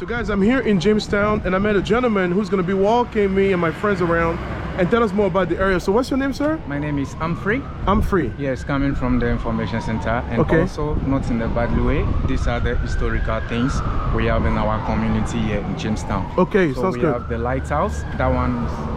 So guys, I'm here in Jamestown and I met a gentleman who's going to be walking me and my friends around and tell us more about the area. So what's your name, sir? My name is Humphrey. Humphrey. Yes, coming from the information center, and also not in a bad way. These are the historical things we have in our community here in Jamestown. Okay, so sounds good. We have the lighthouse.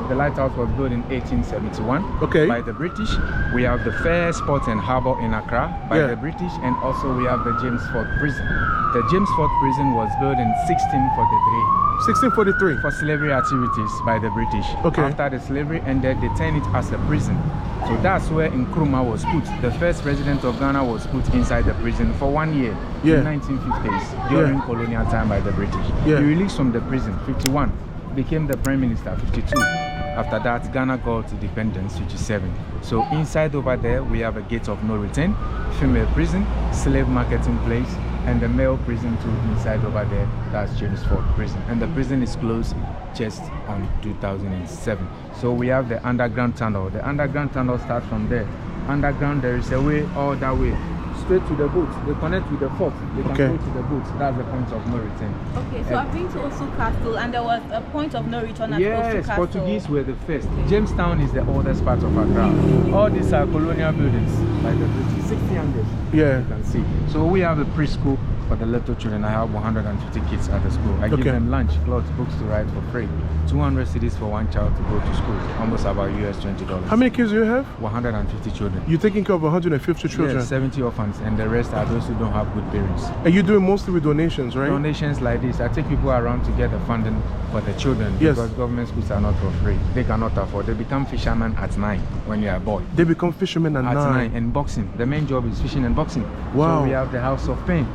The lighthouse was built in 1871 by the British. We have the first port and harbour in Accra by the British, and also we have the Jamestown prison. The Jamestown prison was built in 1643. 1643 for slavery activities by the British. After the slavery ended, they turned it as a prison. So that's where Nkrumah was put. The first president of Ghana was put inside the prison for 1 year in 1950s during colonial time by the British. He released from the prison 51, became the prime minister 52. After that, Ghana got independence 57. So inside over there, we have a gate of no return, female prison, slave marketing place, and the male prison too inside over there. That's Jamestown prison, and the prison is closed just on 2007. So we have the underground tunnel. The underground tunnel starts from there. Underground, there is a way all that way straight to the boat. They connect with the fort. They can go to the boat. That's the point of no return. Okay, so I've been to Osu Castle, and there was a point of no return at Osu Castle. Yes, Portuguese were the first. Jamestown is the oldest part of Accra. All these are colonial buildings by the British, 1600s. Yeah, you can see. So we have a preschool for the little children. I have 150 kids at the school. I give them lunch, clothes, books to write for free. 200 cedis for one child to go to school. Almost about US $20. How many kids do you have? 150 children. You're taking care of 150 children? Yes, 70 orphans, and the rest are those who don't have good parents. And you're doing mostly with donations, right? Donations like this. I take people around to get the funding for the children because government schools are not for free. They cannot afford. They become fishermen at 9 when you are a boy. They become fishermen at 9? And boxing. The main job is fishing and boxing. Wow. So we have the House of Pain.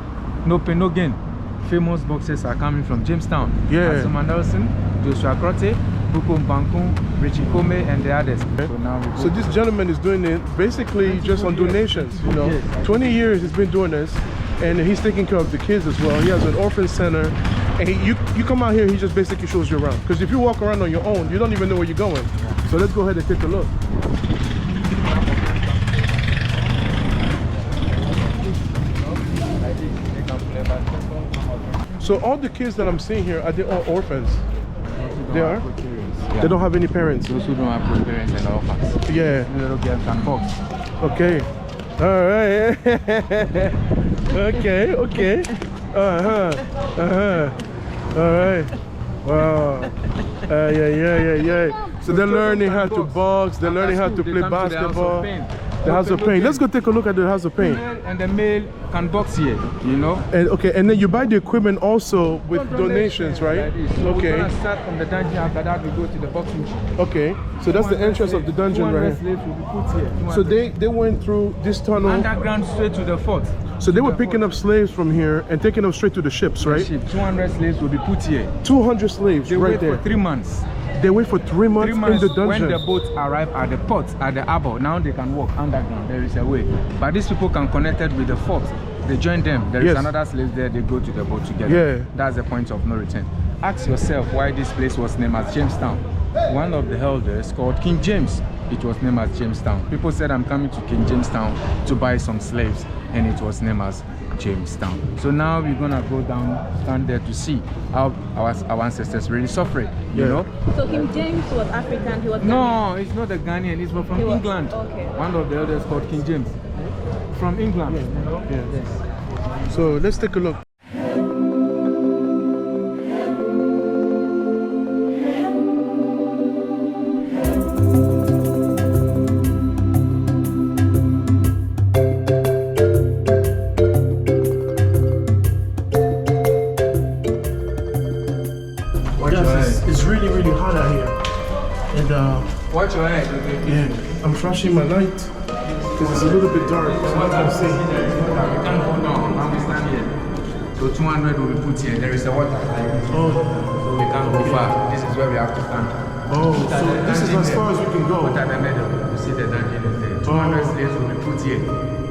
No pain, no gain. Famous boxers are coming from Jamestown. Azuma Nelson, Joshua Crotte, Bukum Bankun, Richie Kome, and the others. So this gentleman is doing it basically just on donations, you know. 20 years he's been doing this, and he's taking care of the kids as well. He has an orphan center, and you come out here, he just basically shows you around. Because if you walk around on your own, you don't even know where you're going. So let's go ahead and take a look. So all the kids that I'm seeing here, are they all orphans? They are? They don't have any parents? Those who don't have good parents and orphans. Yeah. Little girls can box. Okay. All right. okay. All right. Wow. Yeah. So they're learning how to box, they're learning how to play basketball. The House of Pain. Let's go take a look at the House of Pain. And the male can box here, you know. And and then you buy the equipment also with donations, right? So we're gonna start from the dungeon. After that, we go to the boxing gym. Okay, so that's the entrance of the dungeon right here. Slaves will be put here. So they went through this tunnel underground straight to the fort. So they were picking up slaves from here and taking them straight to the ships, right? 200 slaves will be put here. 200 slaves, they right wait there. For 3 months. They wait for 3 months, 3 months in the dungeon. When the boats arrive at the port, at the harbour, now they can walk underground. There is a way. But these people can connect it with the fort. They join them. There is another slave there. They go to the boat together. Yeah. That's the point of no return. Ask yourself why this place was named as Jamestown. One of the elders called King James. It was named as Jamestown. People said, I'm coming to King Jamestown to buy some slaves. And it was named as Jamestown. So now we're gonna go down, stand there to see how our ancestors really suffered, you know. So King James was African, he was Ghanaian? No, it's not a Ghanaian, he's from England. Okay. One of the elders called King James. From England, you know? Yes. So let's take a look. It's really, really hot out here. And watch your head, okay? Yeah, I'm flashing my light because it's a little bit dark, so I can't see. You can't go down, now we stand here. So 200 will be put here. There is a water. Oh. So we can't go far. This is where we have to stand. Oh, so this is as far as we can go. Put at the middle. You see the dungeon is there. 200 slaves will be put here.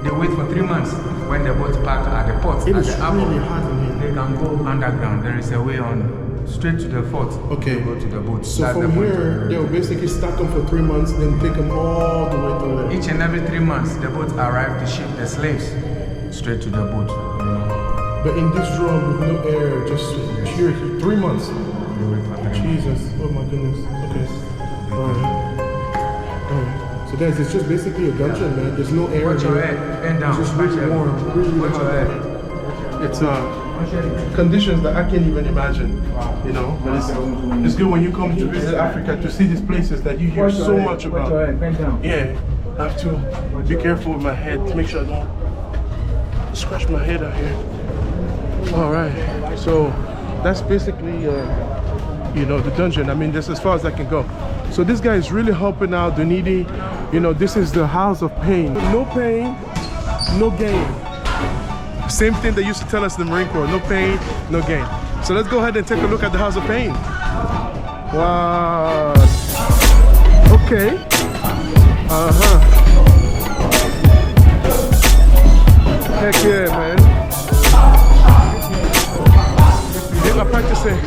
They wait for 3 months. When the boat park at the port, it at is the harbour, really hot in here. they can go underground. There is a way on straight to the fort. Okay. Go to the boat. So that's from here, they'll basically stack them for 3 months, then take them all the way through there. Each and every 3 months, the boat arrive to ship the slaves straight to the boat. You know? But in this room with no air, just pure heat. 3 months. Jesus. Oh my goodness. Okay. Alright. Alright. So guys, it's just basically a dungeon, man. There's no air. Watch your head. Bend down. It's just really warm. Really hot. It's conditions that I can't even imagine. You know, but it's good when you come to visit Africa to see these places that you hear so much about. Yeah, I have to be careful with my head to make sure I don't scratch my head out here. All right, so that's basically you know, the dungeon. I mean, that's as far as I can go. So this guy is really helping out the needy. You know, this is the house of pain. No pain, no gain. Same thing they used to tell us in the Marine Corps, no pain, no gain. So let's go ahead and take a look at the house of pain. Wow. Okay. Uh-huh. Heck yeah, man. They're practicing.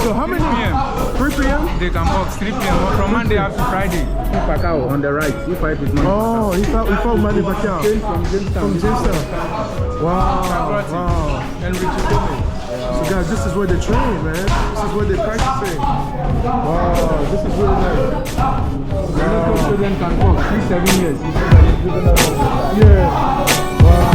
So how many p.m.? 3 p.m.? They can box 3 p.m. from Monday up to Friday. Pacao on the right. E5 is Monday. Oh, he found Manny Pacquiao. From Jamestown. From Jamestown. Wow. And Richard Gomez. So guys, this is where they train, man. This is where they're practicing. Wow, this is really nice. Wow. Children can walk 6-7 years. Yeah. Wow.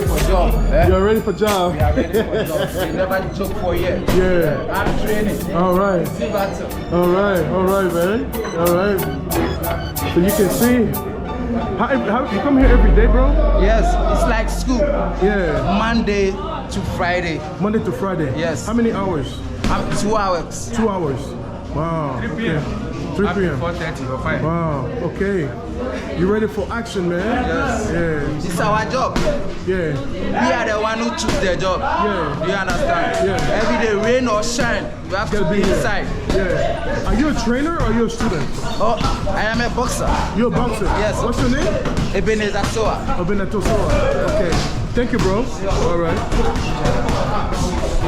For job. We are ready for job. We never joke for years. Yeah. I'm training. All right. All right, man. All right. So you can see. How you come here every day, bro? Yes, it's like school. Yeah. Monday to Friday. Monday to Friday. Yes. How many hours? 2 hours. 2 hours. Wow. 3 p.m. Okay. 3 p.m. 4:30 or 5. Wow. Okay. You ready for action, man? Yes. Yeah. It's our job. Yeah. We are the one who choose the job. Yeah. Do you understand? Yeah. Every day, rain or shine, you have to be here. inside. Yeah. Are you a trainer or are you a student? Oh, I am a boxer. You're a boxer? Yes. What's your name? Ebenezer Soa. Okay. Thank you, bro. All right.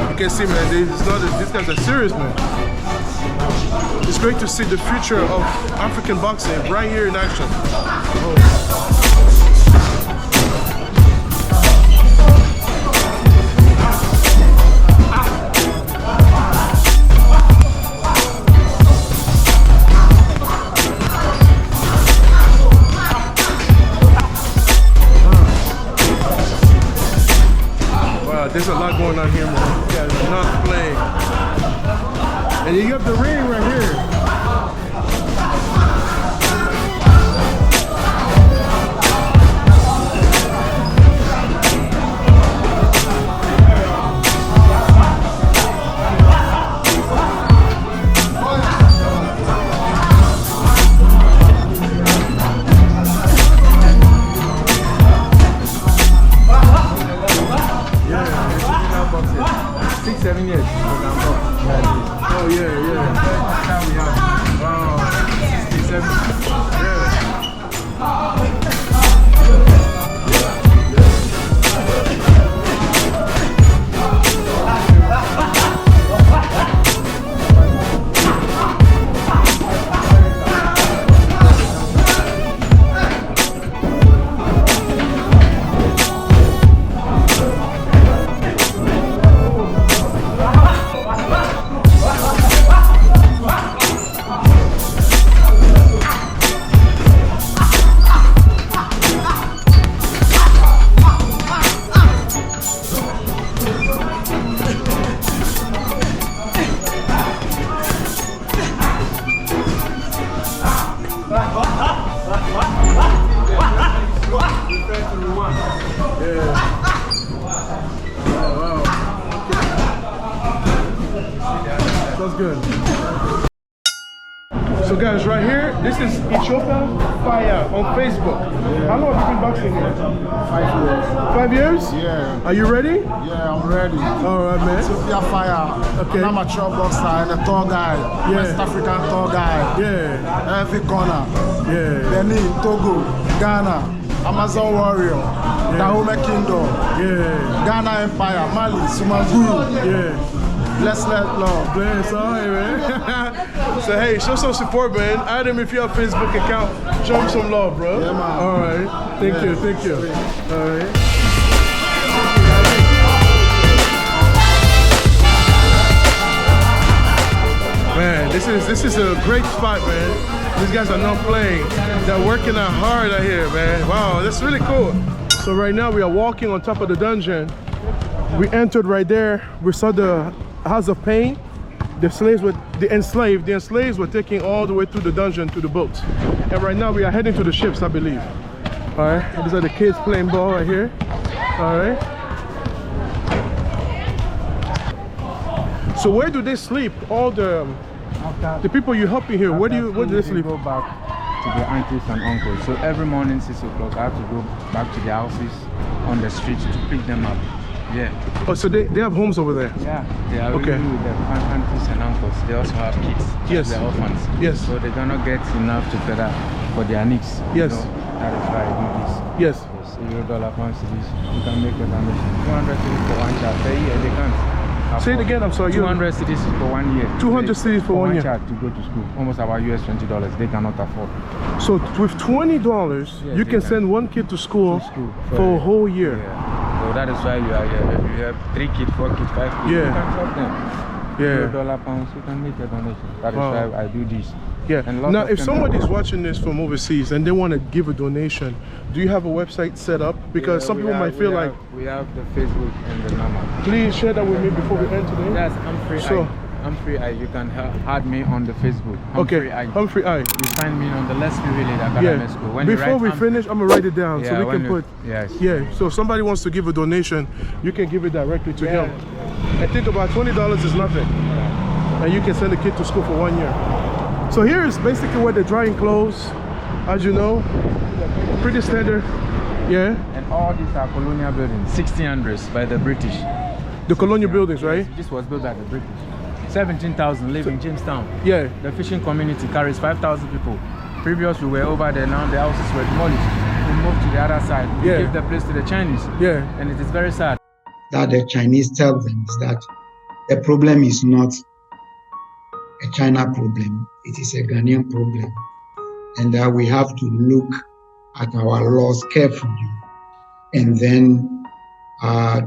You can see, man, these guys are serious, man. It's great to see the future of African boxing right here in action. Oh. There's a lot going on here, man. You guys are not playing. And you got the ring right here. Sounds good. So guys, right here, this is Ethiopia Fire on Facebook. How long have you been boxing here? 5 years. 5 years? Yeah. Are you ready? Yeah, I'm ready. All right, man. Ethiopia Fire. Okay. An amateur boxer and a tall guy. Yeah. West African tall guy. Yeah. Every corner. Yeah. Benin, Togo, Ghana, Amazon Warrior, Dahomey Kingdom, Yeah. Ghana Empire, Mali, Sumaguru. Yeah. Bless, let love. Bless, all right, man. So hey, show some support, man. Add him if you have a Facebook account. Show him some love, bro. Yeah, man. All right. Thank you. Thank you. All right. Man, this is a great spot, man. These guys are not playing. They're working out hard out here, man. Wow, that's really cool. So right now we are walking on top of the dungeon. We entered right there. We saw the house of pain. The enslaved were taken all the way through the dungeon to the boats. And right now we are heading to the ships, I believe. All right, these are the kids playing ball right here. All right. So where do they sleep? All the people you helping here, where do they sleep? Go back to the aunties and uncles. So every morning 6 o'clock I have to go back to the houses on the streets to pick them up. Yeah. Oh, so they have homes over there? Yeah. They are Okay. really with their aunties and uncles. They also have kids. Yes. They're orphans. Yes. So they cannot get enough to feed for their needs. Yes. You know? That is why I do this. Yes. Yes. $0 pounds cities. You can make a donation. 200 cities for one child per year. They can't. Say it again, I'm sorry. 200 cities for 1 year. 200 cities for 1 year. child to go to school. Almost about US $20. They cannot afford. So with $20, you can send one kid to school, for a whole year. Yeah. So that is why you are here. If you have 3 kids, 4 kids, 5 kids, Yeah. you can help them. Yeah. $0 pounds, you can make a donation. That is Wow. why I do this. Yeah. And lots Now, of if them- somebody's watching this from overseas and they want to give a donation, do you have a website set up? Because some people might feel like, we have the Facebook and the number. please share that with me before we end today. Yes, I'm free. So- I'm free. You can add me on the Facebook. Okay. Humphrey I. You find me on the Let's Be Really Academy School. When Before we finish, I'm gonna write it down so we can put. Yes. Yeah. So if somebody wants to give a donation, you can give it directly to him. I think about $20 is nothing, and you can send a kid to school for 1 year. So here is basically where they're drying clothes, as you know, pretty standard. Yeah. And all these are colonial buildings, 1600s by the British. The colonial buildings, right? This was built by the British. 17,000 live in Jamestown. Yeah. The fishing community carries 5,000 people. Previously we were over there, now the houses were demolished. We moved to the other side. We Yeah. gave the place to the Chinese. Yeah. And it is very sad. That the Chinese tell them is that the problem is not a China problem, it is a Ghanaian problem. And that we have to look at our laws carefully and then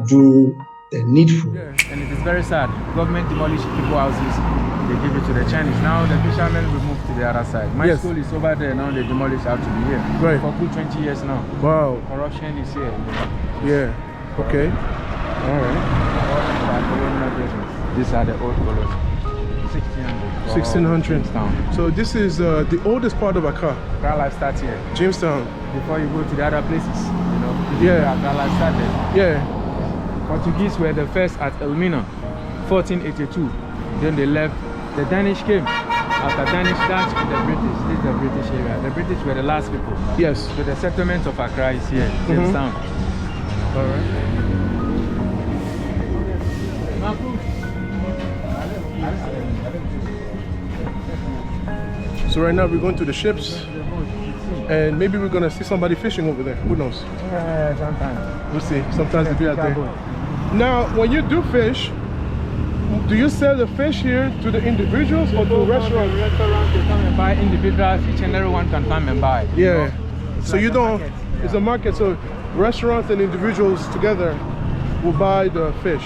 do the needful. Yeah. And it is very sad. Government demolished people's houses, they give it to the Chinese. Now the fishermen will move to the other side. My Yes. school is over there, now they demolish have to be here. Right. For good 20 years now. Wow. Corruption is here. Yeah. Okay. All right. All these are colonial buildings. These are the old colonies. 1600. 1600. Jamestown. So this is the oldest part of Accra, Accra life starts here. Jamestown. Before you go to the other places, you know. Yeah. Accra life started. Yeah. Portuguese were the first at Elmina, 1482. Then they left. The Danish came. After Danish, Dutch, and the British. This is the British area. The British were the last people. Yes. So the settlement of Accra is here, Jamestown. All right. So right now we're going to the ships, and maybe we're gonna see somebody fishing over there. Who knows? Yeah, sometimes. We'll see. Sometimes they'll be out there. Now, when you do fish, do you sell the fish here to the individuals or to restaurants? Restaurants, they come and buy individuals. Each and everyone can come and buy. Yeah. So like you a don't. market. It's a market. So restaurants and individuals together will buy the fish.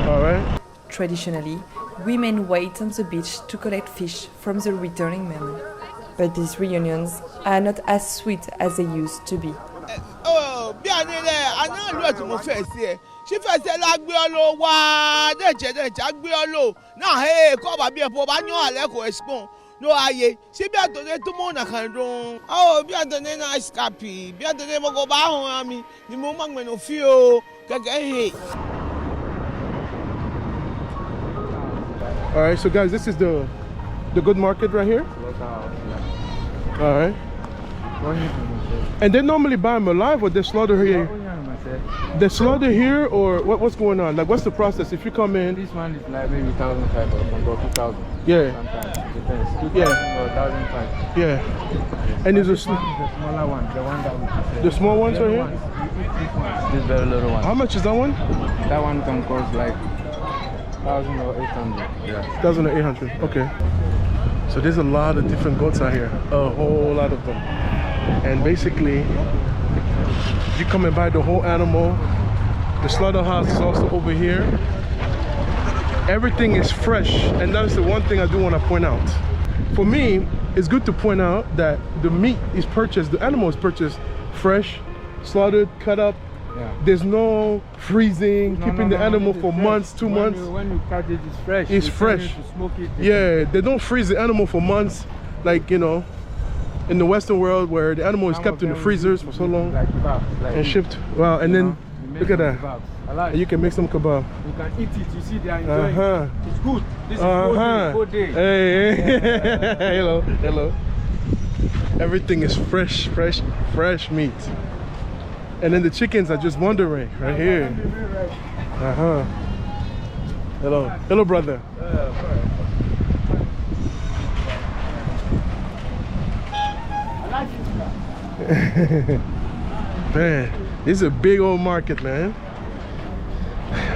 All right. Traditionally, women wait on the beach to collect fish from the returning men. But these reunions are not as sweet as they used to be. Oh, bí a ní ilẹ̀ àná ìlú ẹ̀tún mo fẹ́ sí ẹ̀ ṣí fẹ́ sí ẹ la gbé ọ lọ wá dẹ̀jẹ̀ gbé ọ lọ náà ẹ̀ kọ́ bàbí ẹ̀ fọ́ bá yán àlẹ́ kò ẹ̀sìpọ̀n ló ayé ṣí bí àtọ̀dé tó mọ̀ ọ̀nà kan dùn. ọ̀ bí àtọ̀dé náà ṣkàpì bí àtọ̀dé mọ̀kọ́ bá hàn mi ni mo máa gbẹ̀nù fí o kẹ̀kẹ́ hè. All right, so guys, this is the good market right here. All right. And they normally buy them alive, or they slaughter here? They slaughter here, or what's going on? Like, what's the process? If you come in, this one is like maybe 1,500 or 2,000. Yeah. Sometimes it depends. 2,000 Yeah. or 1,500. Yeah. And is this one is the smaller one, the one that we the small ones right here? This very little one. How much is that one? That one can cost like 1,000 or 800. Yeah. 1,000 or 800. Okay. So there's a lot of different goats out here. A whole lot of them. And basically, you come and buy the whole animal. The slaughterhouse is also over here. Everything is fresh, and that's the one thing I do want to point out. For me, it's good to point out that the meat is purchased, the animal is purchased fresh, slaughtered, cut up. Yeah. There's no freezing, keeping the animal for months, 2 months. When you catch it, it's fresh. It's fresh. To smoke it. Yeah, they don't freeze the animal for months, like, you know, in the Western world where the animal is kept in the freezers for so long and shipped. Wow, and then look at that. You can make some kebab. You can eat it. You see, they are enjoying it. It's good. This is good day. Hey. Hello. Everything is fresh meat. And then the chickens are just wandering right here. Hello, brother. Man, this is a big old market, man.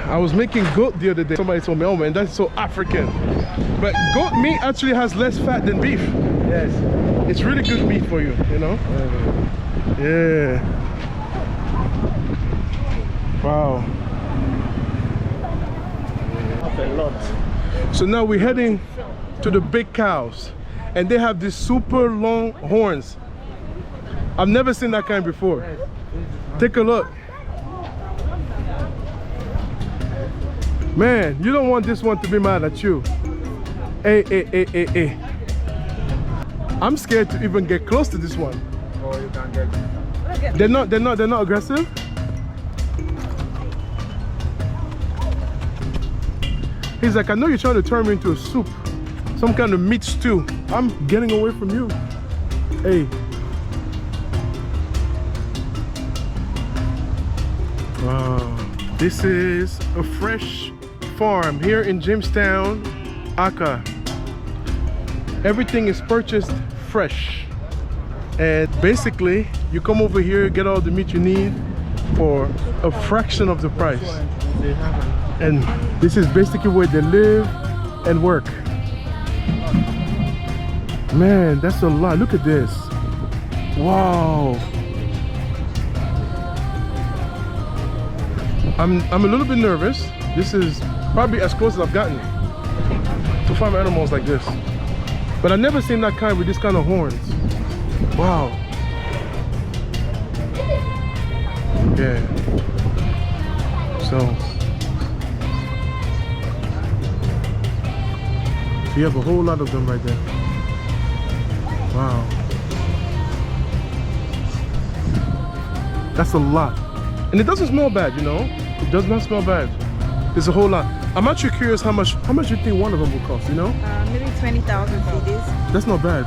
I was making goat the other day. Somebody told me, oh man, that's so African. But goat meat actually has less fat than beef. Yes. It's really good meat for you, you know? Yeah. Wow. A lot. So now we're heading to the big cows. And they have these super long horns. I've never seen that kind before. Take a look. Man, you don't want this one to be mad at you. Hey. I'm scared to even get close to this one. Oh, you can get. They're not aggressive. He's like, I know you're trying to turn me into a soup, some kind of meat stew. I'm getting away from you. Hey. Wow. This is a fresh farm here in Jamestown, Accra. Everything is purchased fresh. And basically, you come over here, get all the meat you need for a fraction of the price. And this is basically where they live and work. Man, that's a lot. Look at this. Wow. I'm a little bit nervous. This is probably as close as I've gotten to farm animals like this. But I've never seen that kind with this kind of horns. Wow. Yeah. So you have a whole lot of them right there. Wow. That's a lot. And it doesn't smell bad, you know? It does not smell bad. There's a whole lot. I'm actually curious how much you think one of them will cost, you know? Maybe 20,000 cedis. That's not bad.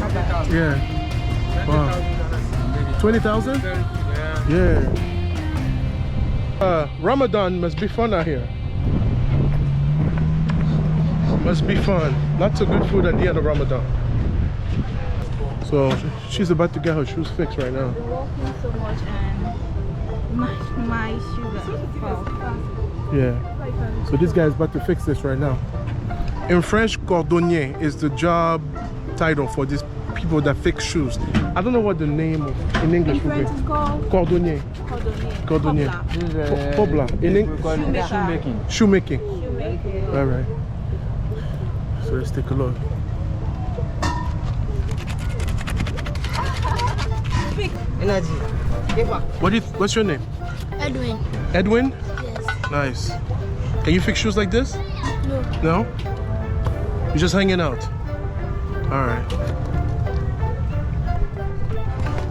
Not bad. Yeah. Wow. 20,000? Yeah. Ramadan must be fun out here. Must be fun. Lots of good food at the end of Ramadan. So she's about to get her shoes fixed right now. Walking so much and my sugar. Wow. Yeah. So this guy is about to fix this right now. In French, cordonnier is the job title for these people that fix shoes. I don't know what the name in English would be. French is called Cordonnier. Cordonnier. Pobla. In English. Shoemaking. Shoemaking. All right. So let's take a look. What's your name? Edwin. Edwin? Yes. Nice. Can you fix shoes like this? No. No? You're just hanging out? Alright.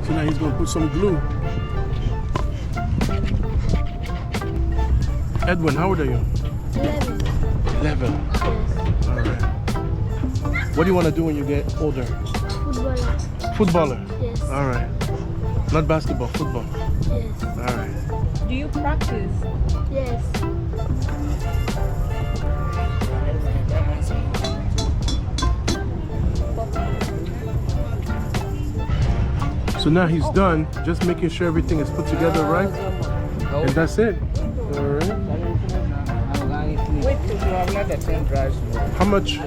So now he's gonna put some glue. Edwin, how old are you? 11. 11. Yes. What do you want to do when you get older? Footballer. Footballer? Yes. All right. Not basketball, football. Yes. All right. Do you practice? Yes. So now he's done, just making sure everything is put together right. And that's it. All right. How much is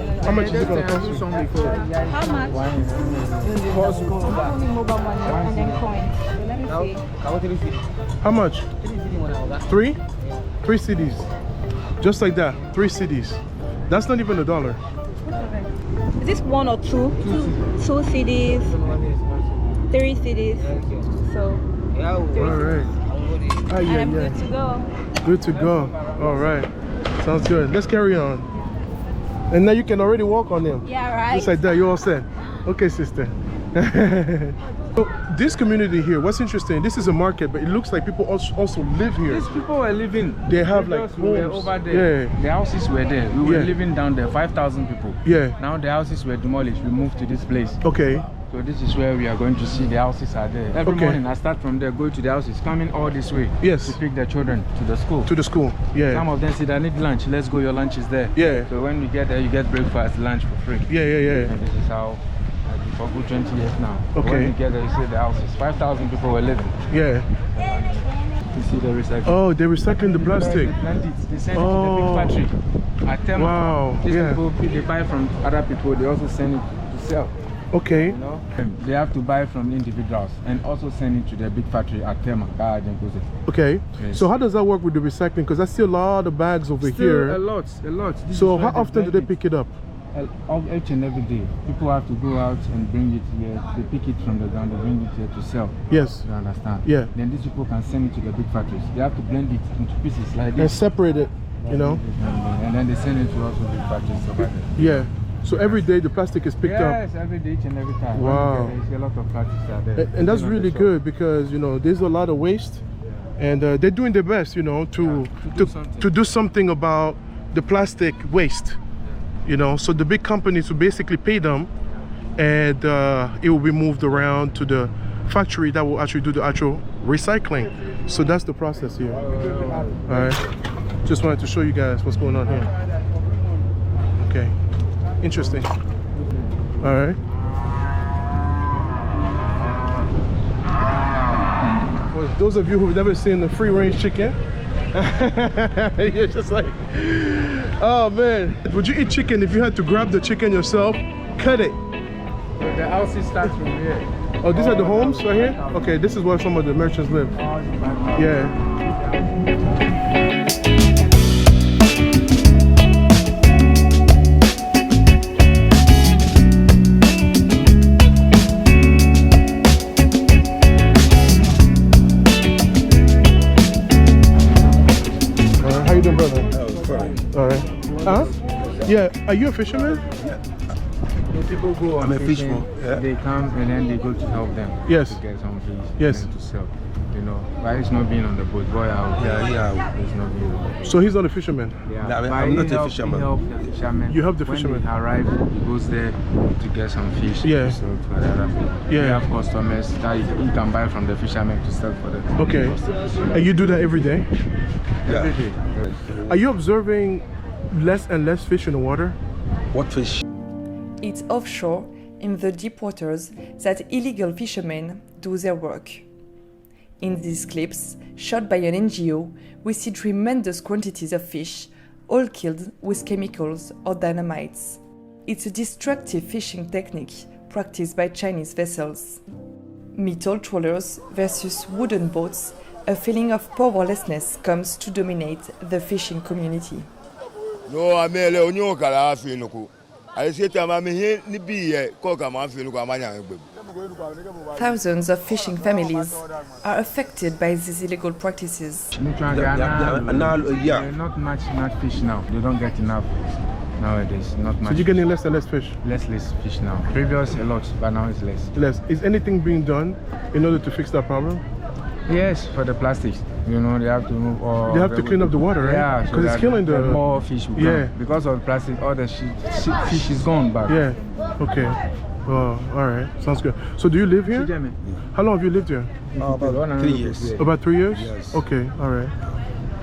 it going to cost you? How much? And then coins. So let me see. How much? 3? 3 CDs. Just like that, 3 CDs. That's not even $1. Is this 1 or 2? 2 CDs, 3 CDs. So, 3 All right. Ah, and yeah, I'm yeah. good to go. Good to go. All right. Sounds good. Let's carry on. And now you can already walk on them. Yeah, right. Just like that, you all set. Okay, sister. So this community here, what's interesting, this is a market, but it looks like people also live here. These people were living. They have like we were homes. over there. Yeah. The houses were there. We were Yeah. living down there, 5,000 people. Yeah. Now the houses were demolished. We moved to this place. Okay. So this is where we are going to see the houses are there. Every Okay. morning I start from there, go to the houses, coming all this way. Yes. To pick the children to the school. To the school. Yeah. Some of them say I need lunch. Let's go, your lunch is there. Yeah. So when you get there, you get breakfast, lunch for free. Yeah, yeah, yeah. And this is how for good 20 years now. Okay. When you get there, you see the houses. 5,000 people were living. Yeah. You see the recycling. Oh, they're recycling the plastic. They blend it. They send it to the big factory. At Tema. Wow. These Yeah. people, they buy from other people. They also send it to sell. Okay. You know, they have to buy from individuals and also send it to the big factory at Tema. Okay. Yes. So how does that work with the recycling? Because I see a lot of bags over Still here. a lot. This So is how where often do they blend it. pick it up? Each and every day. People have to go out and bring it here. They pick it from the ground, they bring it here to sell. Yes. You understand? Yeah. Then these people can send it to the big factories. They have to blend it into pieces like And this. separate it, you know? And then they send it to also big factories over there. Yeah. So every day the plastic is picked up. Yes, every day, each and every time. Wow. When you get there, you see a lot of plastics out there. And that's Even on the really shop. good because, you know, there's a lot of waste. And they're doing their best, you know, to do something about the plastic waste. You know, so the big companies will basically pay them and it will be moved around to the factory that will actually do the actual recycling. So that's the process here. All right. Just wanted to show you guys what's going on here. Okay. Interesting. All right. For those of you who've never seen the free range chicken, you're just like, oh man. Would you eat chicken if you had to grab the chicken yourself, cut it? So the houses start from here. Oh, these are the homes right here? Okay, this is where some of the merchants live. Yeah. How you doing, brother? All right. Huh? Yeah. Are you a fisherman? People go on I'm a fishing, fisherman, yeah. They come and then they go to help them. Yes. To get some fish. Yes. And to sell. You know, but it's not being on the boat. Boy, out. Yeah. It's not being on the boat. So he's not a fisherman? Yeah. No, But I'm he not a help- fisherman. He help the fishermen. You help the when fishermen. They arrive, he goes there to get some fish. Yeah. To sell to other people. Yeah. We have customers that he can buy from the fishermen to sell for them. Okay. And you do that every day? Every day. Are you observing less and less fish in the water? What fish? It's offshore, in the deep waters, that illegal fishermen do their work. In these clips, shot by an NGO, we see tremendous quantities of fish, all killed with chemicals or dynamites. It's a destructive fishing technique practiced by Chinese vessels. Metal trawlers versus wooden boats, a feeling of powerlessness comes to dominate the fishing community. No, I mean, onyo kala afi nuku. I say to my me ni bi ye ko ka ma afi nuku amanya egbe. Thousands of fishing families are affected by these illegal practices. They're not much fish now. They don't get enough nowadays. Not much. So you're getting less and less fish? Less fish now. Previous a lot, but now it's less. Less. Is anything being done in order to fix that problem? Yes, for the plastics. You know, they have to move all. They have to clean up the water, right? Yeah, because it's killing the more fish will come. Because of plastic, all the fish is gone back. Yeah. Okay. Oh, all right. Sounds good. So do you live here? How long have you lived here? About 3 years. About 3 years? Yes. Okay. All right.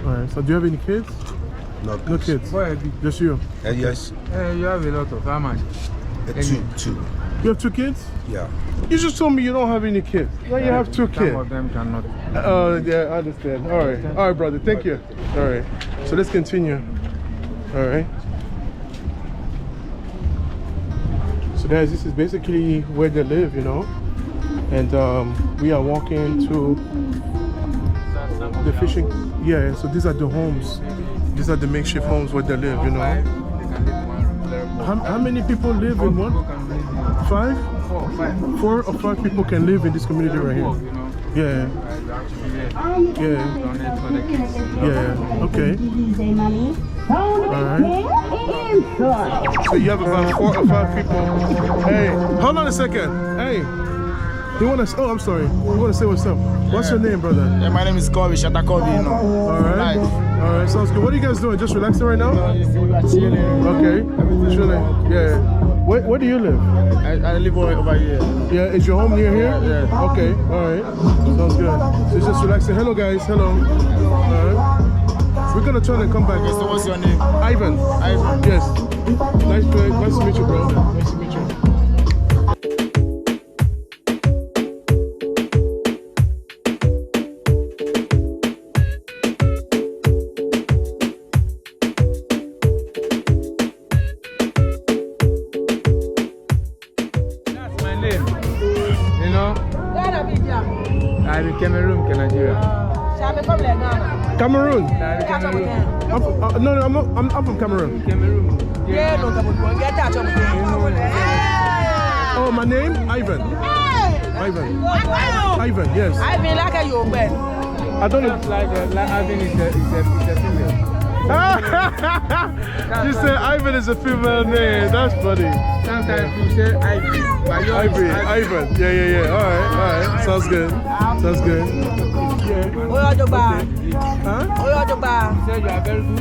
All right. So do you have any kids? No kids. Just you? Yes. You have a lot of how much? Two. You have 2 kids? Yeah. You just told me you don't have any kids. Now you have 2 kids. Some of them cannot. Yeah, I understand. All right, brother. Thank you. All right. So let's continue. All right. So guys, this is basically where they live, you know, and we are walking to the fishing. Yeah. So these are the homes. These are the makeshift homes where they live, you know. How many people live in one? 5? 4 or 5 people can live in this community right here. Yeah. Okay. Alright. So you have about 4 or 5 people. Hey, hold on a second. Hey. You wanna? Oh, I'm sorry. You wanna say what's up? What's your name, brother? Yeah, my name is Kobe Shatakobi, you know. Alright. Alright, sounds good. What are you guys doing? Just relaxing right now? We are chilling. Okay. Chilling. Yeah. Where do you live? I live over here. Yeah, is your home near here? Yeah. Okay, alright. Sounds good. So just relaxing. Hello guys, hello. Alright. We're gonna turn and come back. Okay, so what's your name? Ivan. Ivan. Yes. Nice to meet you, bro. Nice to meet you. I'm in Cameroon, Nigeria. Cameroon? Cameroon. No, I'm from Cameroon. Cameroon. Oh, my name? Ivan. Ivan, yes. I mean, like you open. I don't know. Like Ivan is a female. You say Ivan is a female name. That's funny. Sometimes you say Ivy. Ivan. Yeah. All right. Sounds good. Sounds good. Huh? You say you are very good.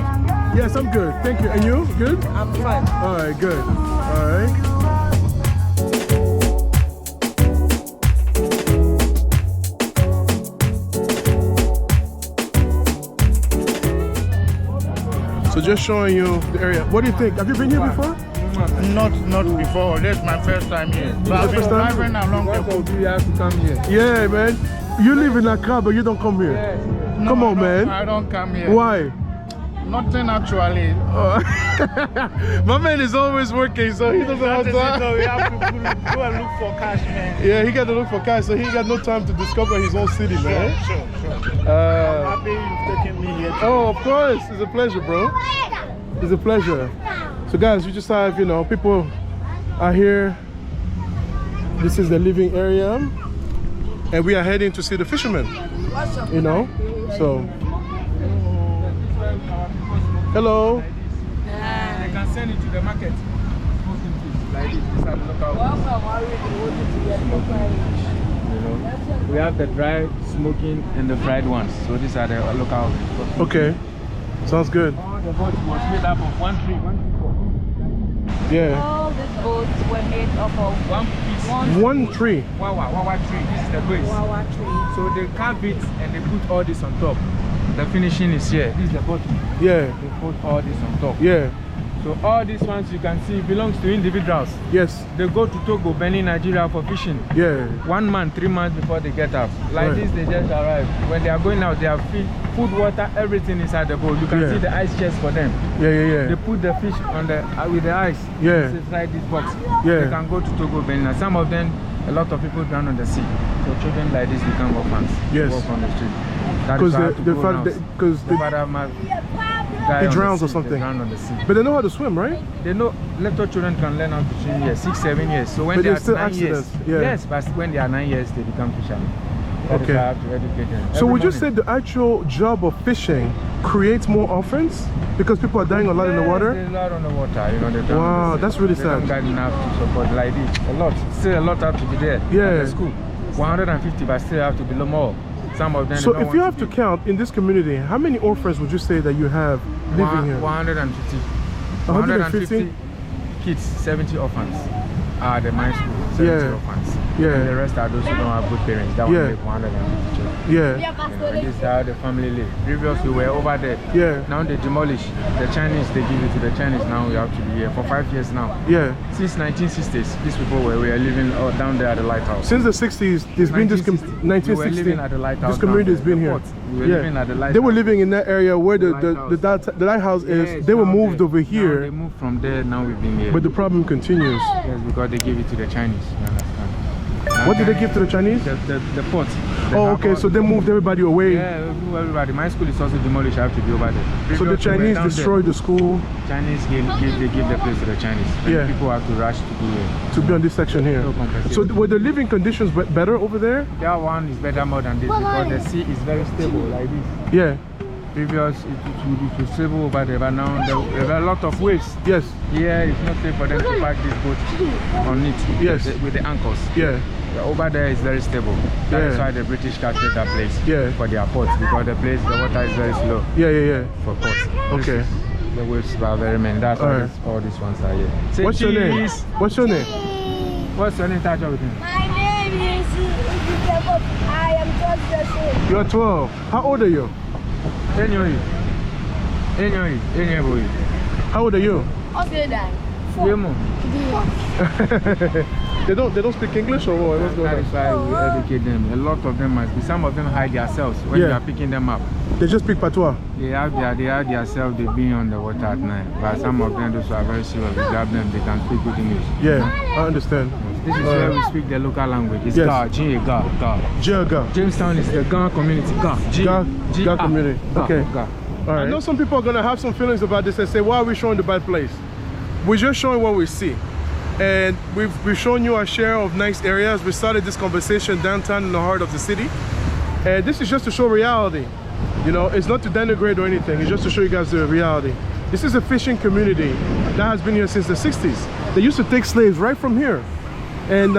Yes, I'm good. Thank you. And you? Good? I'm fine. All right, good. All right. So just showing you the area. What do you think? Have you been here before? Not before. That's my first time here. But I've been driving along the coast. You have to come here. Yeah, man. You live in Accra, but you don't come here. Yes. Come on, man. I don't come here. Why? Nothing actually. My man is always working, so he doesn't have time. We have to go and look for cash, man. Yeah, he got to look for cash, so he got no time to discover his own city, man. Sure. I'm happy you've taken me here. Oh, of course. It's a pleasure, bro. It's a pleasure. So guys, we just have, you know, people are here. This is the living area. And we are heading to see the fishermen. You know? So. Hello. They can send it to the market. Like this. We have the dry, smoking, and the fried ones. So these are the local. Okay. Sounds good. All the boats was made up of one tree. Yeah. All these boats were made up of one piece. One tree. Wawa tree. This is the base. Wawa tree. So they carve it and they put all this on top. The finishing is here. This is the bottom. Yeah. They put all this on top. Yeah. So all these ones you can see belongs to individuals. Yes. They go to Togo, Benin, Nigeria for fishing. Yeah. 1 month, 3 months before they get out. Like Right. this, they just arrive. When they are going out, they have food, water, everything inside the boat. You can see the ice chest for them. Yeah. They put the fish on the with the ice. Yeah. This is like this box. Yeah. They can go to Togo, Benin. Some of them, a lot of people drown on the sea. So children like this become orphans. Yes. Walk on the street. Because the father must he drowns or something. They drown on the sea. But they know how to swim, right? They know little children can learn how to swim here, 6, 7 years. So when But they are there's still 9 years, accidents, yeah. yes, but when they are 9 years, they become fishermen. That is Okay. how I have to educate them. So would you say the actual job of fishing creates more orphans because people are dying a lot in the water? There's a lot on the water, you know. They Wow, that's really they sad. don't got enough to support like this. A lot, still a lot have to be there. Yeah. At the school, 150, but still have to be more. Some of them. So if you have to count in this community, how many orphans would you say that you have living here? 150. 150 kids, 70 orphans are the my school. 70 orphans. Yeah. And the rest are those who don't have good parents. That one make 150 children. Yeah. And this is how the family live. Previously we were over there. Yeah. Now they demolish. The Chinese, they give it to the Chinese. Now we have to be here for 5 years now. Yeah. Since 1960s, these people were living down there at the lighthouse. Since the 60s, there's been this 1960. We were living at the lighthouse. This community has been here. We were living at the lighthouse. They were living in that area where the lighthouse is. Yes, they were moved over now here. they moved from there. Now we've been here. But the problem continues. Yes, because they give it to the Chinese. You understand? What did they give to the Chinese? The port. Oh, okay. So they moved everybody away. Yeah, everybody. My school is also demolished. I have to be over there. So the Chinese destroyed the school. Chinese give the place to the Chinese. And people have to rush to do it. To be on this section here. So were the living conditions better over there? That one is better more than this because the sea is very stable like this. Yeah. Previous it was stable over there, but now there are a lot of waves. Yes. Here it's not safe for them to park this boat on it. Yes. With the anchors. Yeah. Over there is very stable. That is why the British captured that place for their ports because the water is very slow. Yeah. For ports. Okay. The waves are very many. That's why all these ones are here. Say what's your name? What's your name? What's your name? Touch everything. My name is I am 12 years old. You're 12. How old are you? How old are you? They don't speak English or what? What's going on? That is why we educate them. A lot of them must be. Some of them hide themselves when you are picking them up. They just speak patois. They hide themselves. They've been on the water at night. But some of them, those who are very serious, we grab them. They can speak good English. Yeah, I understand. This is where we speak the local language. It's Ga, Ga. Jamestown is the Ga community. Ga community. Okay. Ga. All right. I know some people are gonna have some feelings about this and say, "Why are we showing the bad place?" We're just showing what we see. And we've shown you our share of nice areas. We started this conversation downtown in the heart of the city. And this is just to show reality. You know, it's not to denigrate or anything. It's just to show you guys the reality. This is a fishing community that has been here since the 60s. They used to take slaves right from here. And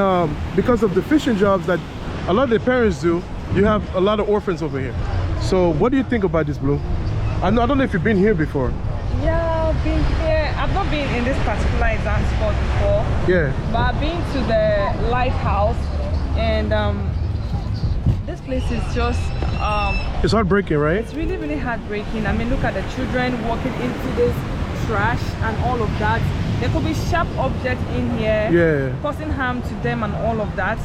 because of the fishing jobs that a lot of the parents do, you have a lot of orphans over here. So what do you think about this, Blue? I don't know if you've been here before. Yeah, I've been here. I've not been in this particular exam spot before. Yeah. But I've been to the lighthouse, and this place is just it's heartbreaking, right? It's really, really heartbreaking. I mean, look at the children walking into this trash and all of that. There could be sharp objects in here, causing harm to them and all of that.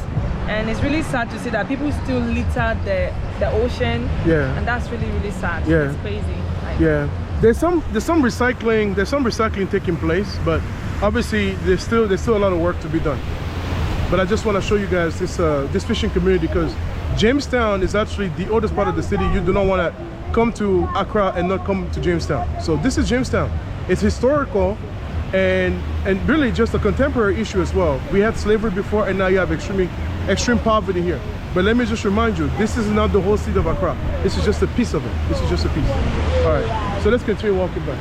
And it's really sad to see that people still litter the ocean. Yeah. And that's really, really sad. Yeah. It's crazy. Like, yeah. There's some recycling taking place, but obviously there's still a lot of work to be done. But I just want to show you guys this fishing community because Jamestown is actually the oldest part of the city. You do not want to come to Accra and not come to Jamestown. So this is Jamestown. It's historical and really just a contemporary issue as well. We had slavery before and now you have extreme poverty here. But let me just remind you, this is not the whole city of Accra. This is just a piece of it. This is just a piece. All right, so let's continue walking back.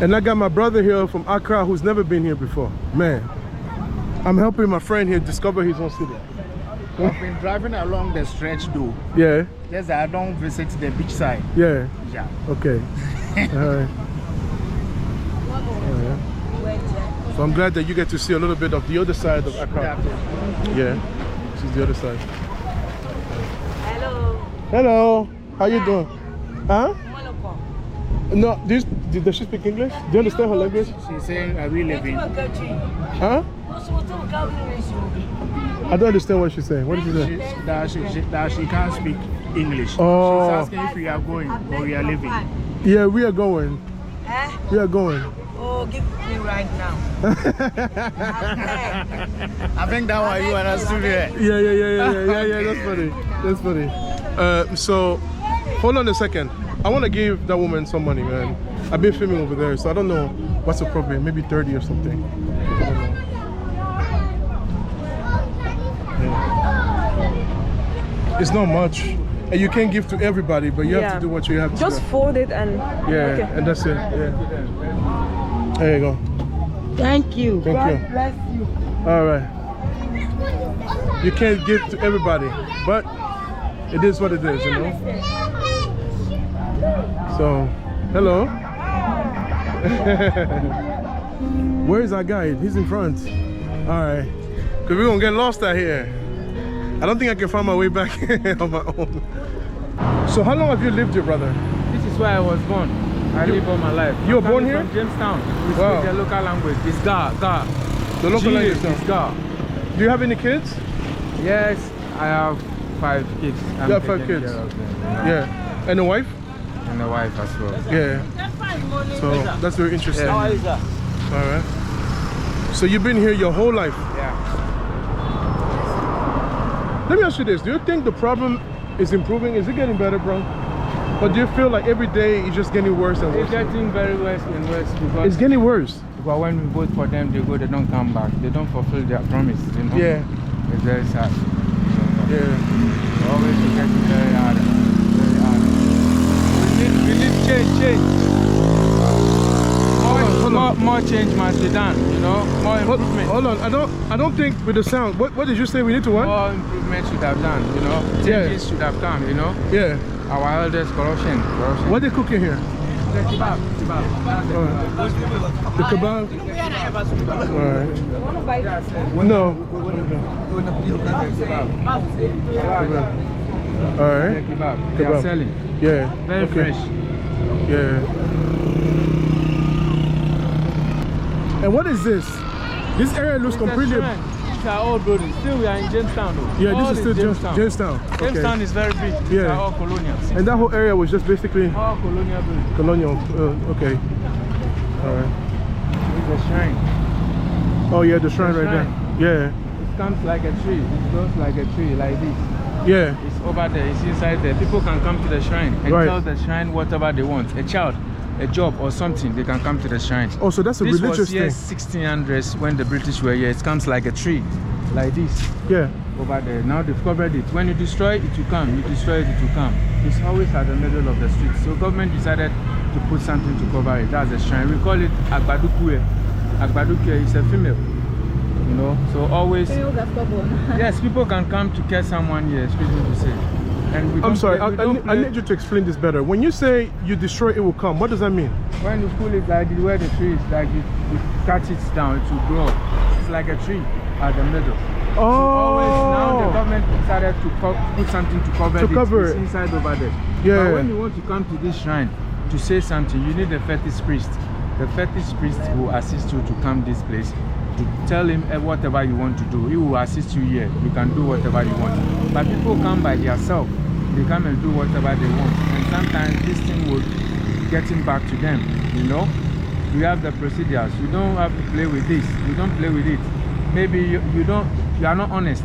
And I got my brother here from Accra who's never been here before. Man, I'm helping my friend here discover his own city. I've been driving along the stretch though. Yeah. Yes, I don't visit the beach side. Yeah. Yeah. Okay. All right. So I'm glad that you get to see a little bit of the other side of Accra. Yeah. This is the other side. hello. Hello. How you doing? Huh? No, does she speak English? Do you understand her language? She's saying, are we living? Huh? I don't understand what she's saying. What is she saying? That she can't speak English. Oh. She's asking if we are going or we are leaving. Yeah, we are going. We are going. Oh, give me right now. I think that one you understood it. Yeah. That's funny. That's funny. So, hold on a second. I want to give that woman some money, man. I've been filming over there, so I don't know what's appropriate. Maybe 30 or something. Yeah. It's not much. And you can't give to everybody, but you have to do what you have to do. Just fold it and... Yeah, okay. and that's it. Yeah. There you go. Thank you. Thank God you. bless you. All right. You can't give to everybody, but it is what it is, you know? So, hello. Where is our guide? He's in front. All right. Because we're going to get lost out here. I don't think I can find my way back on my own. So how long have you lived here, brother? This is where I was born. I live all my life. You were born here? From Jamestown. We Wow. speak the local language. It's Ga. The local language is Ga. Do you have any kids? Yes, I have 5 kids. You have 5 kids? Yeah. And a wife? And a wife as well. Yeah. So that's very interesting. Yeah. All right. So you've been here your whole life? Yeah. Let me ask you this. Do you think the problem is improving? Is it getting better, bro? Or do you feel like every day it's just getting worse and worse? It's getting very worse and worse because... It's getting worse? Because when we vote for them, they go, they don't come back. They don't fulfill their promise, you know? Yeah. It's very sad. Yeah. Always getting very hard. Very hard. We need change. More change must be done, you know? More improvement. Hold on, I don't think with the sound. What did you say we need to what? More improvement should have done, you know? Changes should have come, you know? Yeah. Our elders, corruption. What are they cooking here? The kebab. The kebab? Alright. No. Alright. Kebab. They are selling. Yeah. Very fresh. Yeah. And what is this? This area looks completely... It's our old building. Still we are in Jamestown though. Yeah, all this is still Jamestown. Okay. Jamestown is very big. Yeah. It's all colonial. And that whole area was just basically... All colonial building. Colonial. Okay. Alright. It's a shrine. Oh yeah, the shrine right there. Yeah. It comes like a tree. It goes like a tree, like this. Yeah. It's over there. It's inside there. People can come to the shrine and tell the shrine whatever they want. A child, a job or something, they can come to the shrine. Oh, so that's a religious thing. This was 1600s when the British were here. It comes like a tree, like this. Yeah. Over there. Now they've covered it. When you destroy it, it will come. You destroy it, it will come. It's always at the middle of the street. So government decided to put something to cover it. That's a shrine. We call it Agbadukwe. Agbadukwe is a female. You know, so always. Yes, people can come to catch someone here, excuse me to say. And we I'm sorry, I need you to explain this better. When you say you destroy it will come, what does that mean? When you pull it like where the tree is, like you cut it down, it will grow. It's like a tree at the middle. Oh! So always now the government decided to put something to cover it. It's inside over there. Yeah. But when you want to come to this shrine to say something, you need a fetish priest. The fetish priest will assist you to come this place. To tell him whatever you want to do. He will assist you here. You can do whatever you want. But people come by themselves. They come and do whatever they want. And sometimes this thing will get him back to them. You know? We have the procedures. You don't have to play with this. You don't play with it. Maybe you are not honest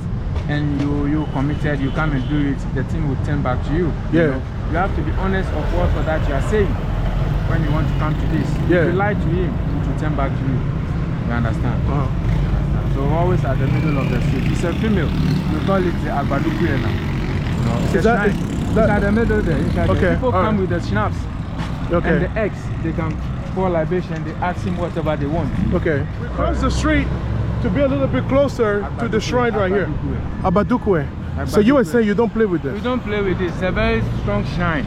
and you committed, you come and do it, the thing will turn back to you. Yeah. You know? You have to be honest of what that you are saying when you want to come to this. Yeah. If you lie to him, it will turn back to you. You understand? So always at the middle of the street. It's a female. We call it the Agbadukwe now. You know, it's at the middle there. Okay. People come with the schnapps and the eggs. They can pour libation. They ask him whatever they want. Okay. We cross the street to be a little bit closer to the shrine right here. Agbadukwe. So you were saying you don't play with this? We don't play with this. It's a very strong shrine.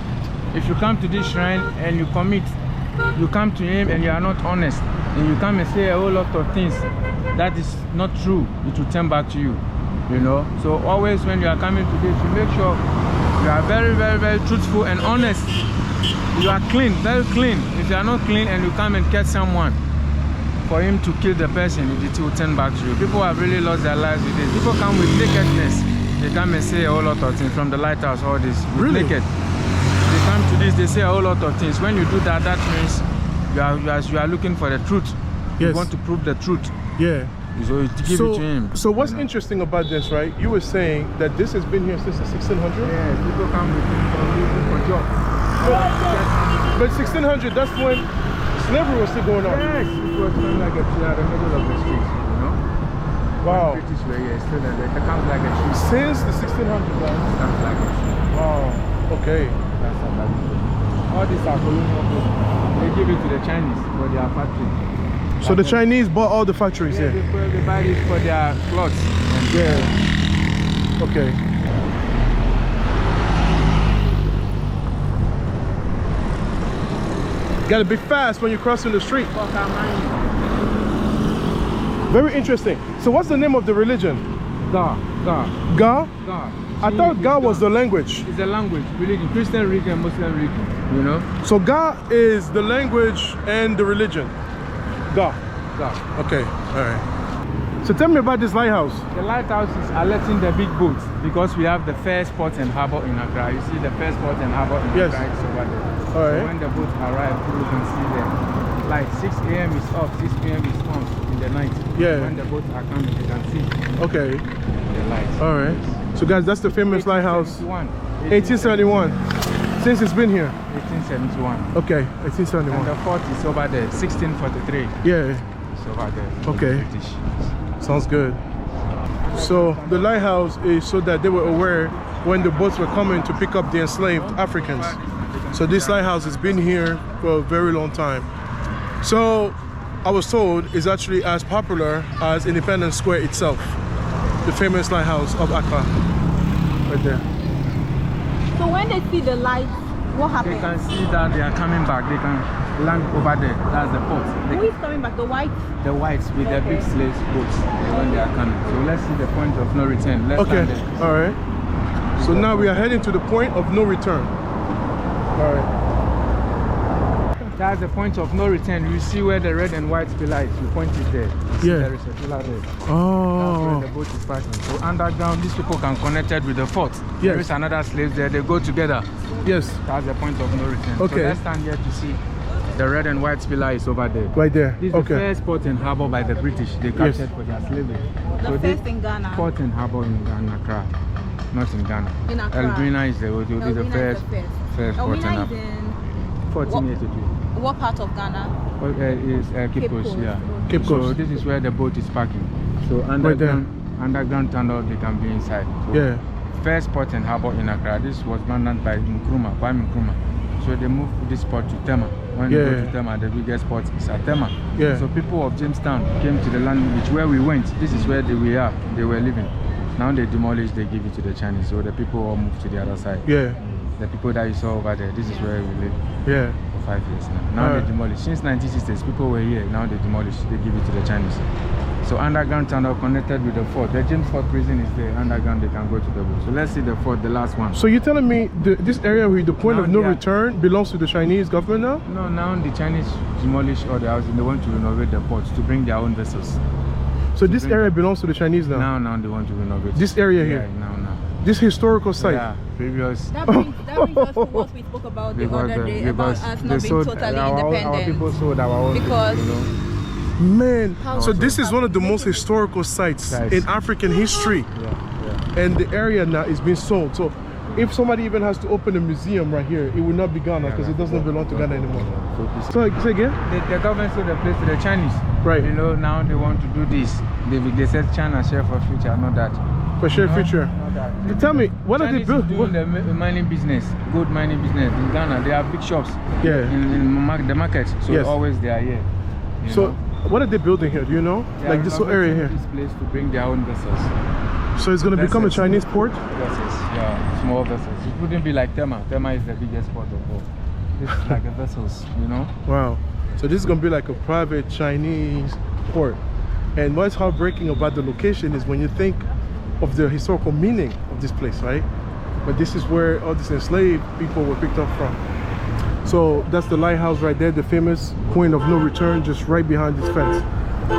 If you come to this shrine and you commit, you come to him and you are not honest, and you come and say a whole lot of things that is not true, it will turn back to you. You know, so always when you are coming to this, you make sure you are very, very, very truthful and honest. You are clean, very clean. If you are not clean and you come and catch someone for him to kill the person, it will turn back to you. People have really lost their lives with this. People come with nakedness. They come and say a whole lot of things from the lighthouse, all this, with naked. They come to this, they say a whole lot of things. When you do that, that means you are looking for the truth. Yes. You want to prove the truth. Yeah. So you give it to him. So what's interesting about this, right? You were saying that this has been here since the 1600s? Yeah, people come for jobs. But 1600, that's when slavery was still going on. Yes, it was kind of like a tree at the middle of the street, you know. Wow. British were here, still there. It comes like a shoe. Since the 1600s, right? It comes like a shoe. Wow. Okay. That's how that is. All these are colonial goods. They give it to the Chinese for their factory. So the Chinese bought all the factories here? They buy this for their clothes. Yeah. Okay. Gotta be fast when you're crossing the street. Very interesting. So what's the name of the religion? Ga. Ga? I thought Ga was the language. It's a language, religion, Christian religion, Muslim religion, you know? So Ga is the language and the religion. Ga. Okay, all right. So tell me about this lighthouse. The lighthouse is alerting the big boats because we have the first port and harbour in Accra. You see the first port and harbour in Accra is over there. All right. So when the boat arrives, you can see the light. 6 a.m. is off, 6 p.m. is on in the night. Yeah. When the boats are coming, you can see okay. the lights. All right. So guys, that's the famous lighthouse. 1871. Since it's been here? 1871. Okay, 1871. And the fort is over there, 1643. Yeah. It's over there. Okay. Sounds good. So the lighthouse is so that they were aware when the boats were coming to pick up the enslaved Africans. So this lighthouse has been here for a very long time. So I was told it's actually as popular as Independence Square itself, the famous lighthouse of Accra, right there. So when they see the lights, what happens? They can see that they are coming back. They can land over there. That's the port. Who is coming back? The whites? The whites with the big slave boats when they are coming. So let's see the point of no return. Let's land there. All right. So now we are heading to the point of no return. All right. That's the point of no return. You see where the red and white pillar is. You point it there. You see there is a pillar there. Oh. That's where the boat is parking. So underground, these people can connect it with the fort. Yes. There is another slave there. They go together. Yes. That's the point of no return. Okay. So let's stand here to see. The red and white pillar is over there. Right there. This is the first port and harbour by the British. They captured for their slavery. The first in Ghana. Port and harbour in Ghana, Accra. Not in Ghana. In Accra. Elbrina is the first port and harbour. 1483. What part of Ghana? Is Cape Coast, yeah. Cape Coast. So this is where the boat is parking. So underground tunnel, they can be inside. So yeah. First port and harbour in Accra. This was managed by Nkrumah, Kwame Nkrumah. So they moved this port to Tema. When they go to Tema, the biggest port is at Tema. Yeah. So people of Jamestown came to the land which where we went. This is where they were living. Now they demolished, they give it to the Chinese. So the people all moved to the other side. Yeah. The people that you saw over there, this is where we live. Yeah. For 5 years now. Now they demolished. Since 1960s, people were here. Now they demolished. They give it to the Chinese. So underground tunnel connected with the fort. The James Fort prison is there. Underground, they can go to the boat. So let's see the fort, the last one. So you're telling me this area with the point of no return belongs to the Chinese government now? No, now the Chinese demolished all the houses. They want to renovate the ports to bring their own vessels. So this area belongs to the Chinese now? Now they want to renovate. This area here? Now. This historical site? Yeah, previous. That brings us to what we spoke about the other day about us not being totally independent. Our people sold our own because people, you know. Man, so this is one of the most historical sites in African history. Yeah. And the area now is being sold. So if somebody even has to open a museum right here, it will not be Ghana because it doesn't belong to Ghana anymore. So say again? The government sold the place to the Chinese. Right. You know, now they want to do this. They said China share for future, not that. For sure, future. Tell me, what are they building? Doing the mining business, gold mining business in Ghana. They have big shops. Yeah. In the market. So always they are here. So what are they building here? Do you know? Like this whole area here. This place to bring their own vessels. So it's going to become a Chinese port? Vessels, yeah, small vessels. It wouldn't be like Tema. Tema is the biggest port of all. This is like the vessels, you know. Wow. So this is going to be like a private Chinese port. And what's heartbreaking about the location is when you think of the historical meaning of this place, right? But this is where all these enslaved people were picked up from. So that's the lighthouse right there, the famous point of no return, just right behind this fence.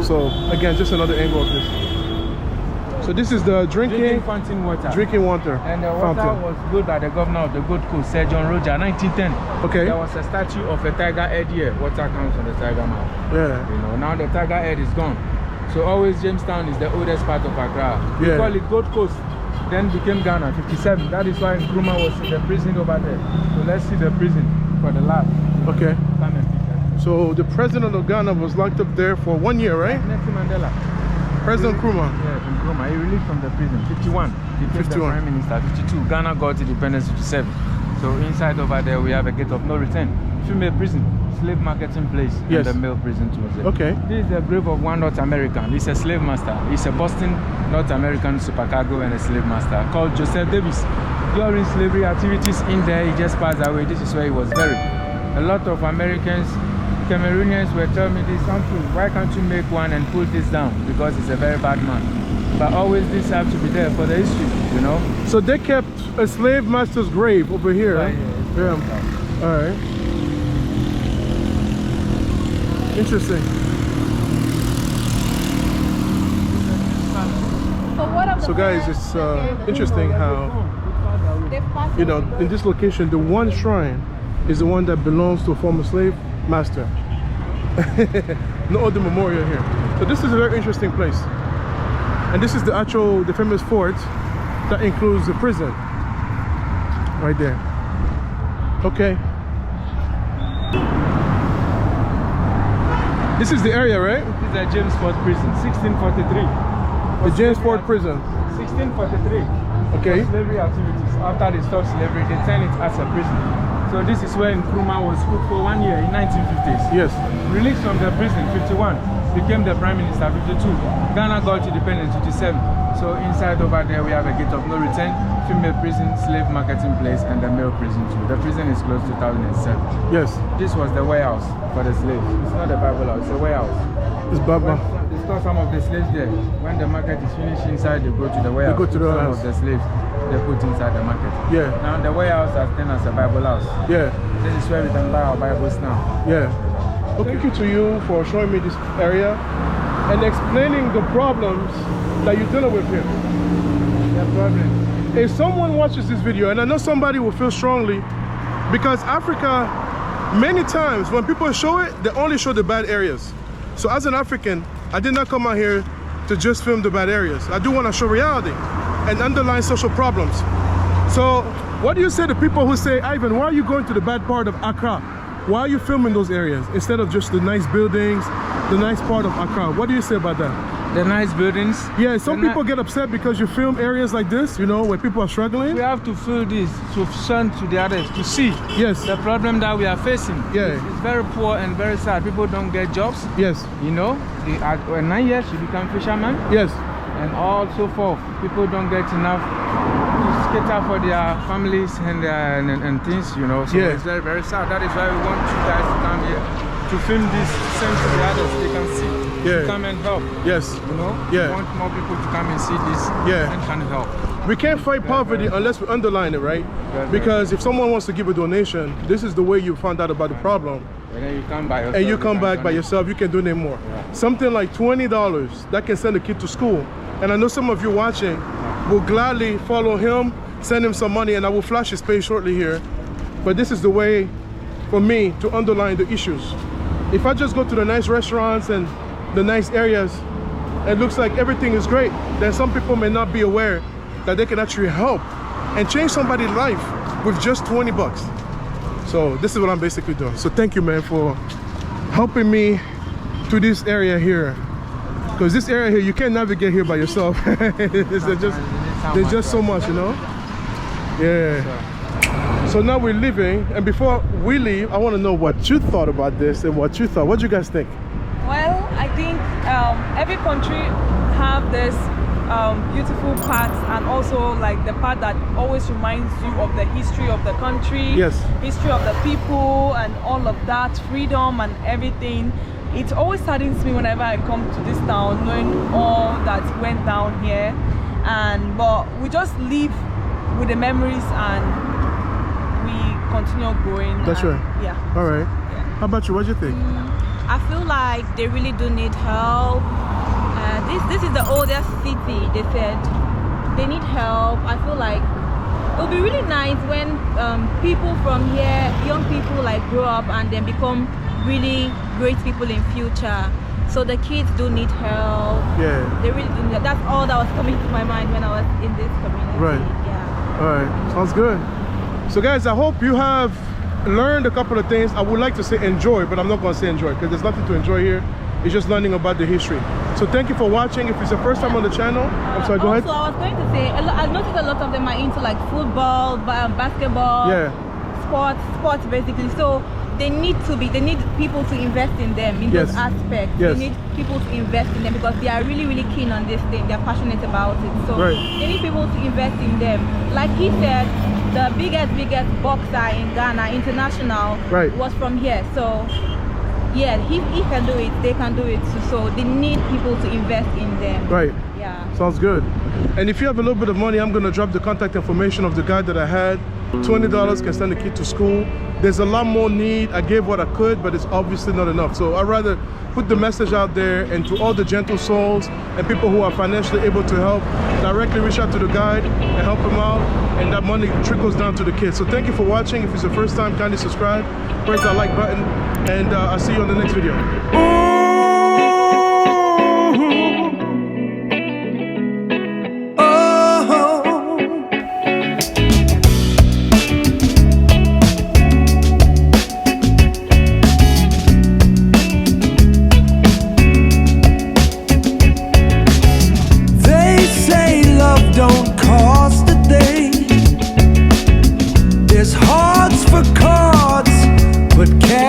So again, just another angle of this. So this is the drinking fountain water. Drinking water. And the water was built by the governor of the Gold Coast, Sir John Roger, 1910. Okay. There was a statue of a tiger head here. Water comes from the tiger mouth. Yeah. You know, now the tiger head is gone. So always Jamestown is the oldest part of Accra. We call it Gold Coast. Then became Ghana, 57. That is why Nkrumah was in the prison over there. So let's see the prison for the last. Okay. So the president of Ghana was locked up there for 1 year, right? Nelson Mandela. President Nkrumah. Yeah, Nkrumah. He released from the prison. 51. He became the Prime Minister. 52. Ghana got independence. 57. So inside over there we have a gate of no return. Female prison, slave marketing place, yes. and the male prison too. Okay. This is the grave of one North American. He's a slave master. He's a Boston North American supercargo and a slave master called Joseph Davis. During slavery activities in there, he just passed away. This is where he was buried. A lot of Americans, Cameroonians were telling me this, uncle, why can't you make one and pull this down? Because he's a very bad man. But always this have to be there for the history, you know. So they kept a slave master's grave over here. Right, yeah. All right. Interesting. So guys, it's interesting how, you know, in this location, the one shrine is the one that belongs to a former slave master. No other memorial here. So this is a very interesting place. And this is the famous fort that includes the prison. Right there. Okay. This is the area, right? This is the Jamestown prison, 1643. The Jamestown prison. 1643. Okay. For slavery activities. After they stopped slavery, they turned it as a prison. So this is where Nkrumah was put for 1 year in 1950s. Yes. Released from the prison, 51. Became the Prime Minister, 52. Ghana got independence, 57. So inside over there we have a gate of no return, female prison, slave marketing place, and the male prison too. The prison is closed 2007. Yes. This was the warehouse for the slaves. It's not the Bible house, it's a warehouse. It's Baba. They store some of the slaves there. When the market is finished inside, they go to the warehouse. They go to the warehouse. Some of the slaves they put inside the market. Yeah. Now the warehouse has turned as a Bible house. Yeah. This is where we can buy our Bibles now. Yeah. Thank you to you for showing me this area and explaining the problems that you're dealing with here. The problem. If someone watches this video, and I know somebody will feel strongly, because Africa, many times when people show it, they only show the bad areas. So as an African, I did not come out here to just film the bad areas. I do want to show reality and underline social problems. So what do you say to people who say, Ivan, why are you going to the bad part of Accra? Why are you filming those areas instead of just the nice buildings, the nice part of Accra? What do you say about that? The nice buildings? Yeah, some people get upset because you film areas like this, you know, where people are struggling. We have to fill this to shun to the others, to see the problem that we are facing. Yeah. It's very poor and very sad. People don't get jobs. Yes. You know, at 9 years you become fishermen. Yes. And all so forth. People don't get enough to cater for their families and things, you know. So it's very, very sad. That is why we want you guys to come here to film this, send to the others, they can see. To come and help. Yes. You know? Yeah. We want more people to come and see this and can help. We can't fight poverty unless we underline it, right? Because if someone wants to give a donation, this is the way you found out about the problem. And then you come by yourself. And you come back by yourself, you can donate more. Something like $20 that can send a kid to school. And I know some of you watching will gladly follow him, send him some money, and I will flash his page shortly here. But this is the way for me to underline the issues. If I just go to the nice restaurants and the nice areas, it looks like everything is great, then some people may not be aware that they can actually help and change somebody's life with just 20 bucks. So this is what I'm basically doing. So thank you, man, for helping me to this area here. Because this area here, you can't navigate here by yourself. there's just so much, you know? Yeah. So now we're leaving, and before we leave, I want to know what you thought about this and what you thought. What do you guys think? Well, I think every country have this beautiful parts, and also like the part that always reminds you of the history of the country, history of the people and all of that, freedom and everything. It always saddens me whenever I come to this town, knowing all that went down here, but we just live with the memories and we continue growing. That's right. Yeah. All right. Yeah. How about you? What do you think? I feel like they really do need help. This is the oldest city, they said. They need help. I feel like it would be really nice when people from here, young people like grow up and then become really great people in future. So the kids do need help. Yeah. They really do need help. That's all that was coming to my mind when I was in this community. Right. Yeah. All right. Sounds good. So guys, I hope you have learned a couple of things. I would like to say enjoy, but I'm not going to say enjoy because there's nothing to enjoy here. it's just learning about the history. So thank you for watching. If it's your first time on the channel, I'm sorry, go ahead. Also, I was going to say, I noticed a lot of them are into like football, basketball, sports basically. So they need people to invest in them in those aspects. They need people to invest in them because they are really, really keen on this thing. They're passionate about it. So they need people to invest in them. Like he said, the biggest boxer in Ghana, international, was from here. So yeah, he can do it, they can do it too. So they need people to invest in them. Right. Yeah. Sounds good. And if you have a little bit of money, I'm gonna drop the contact information of the guy that I had. $20 can send the kid to school. There's a lot more need. I gave what I could, but it's obviously not enough. So I'd rather put the message out there, and to all the gentle souls and people who are financially able to help, directly reach out to the guide and help him out, and that money trickles down to the kids. So thank you for watching. If it's your first time, kindly subscribe, press that like button, and I'll see you on the next video. Don't cost a thing. There's hearts for cards, but cash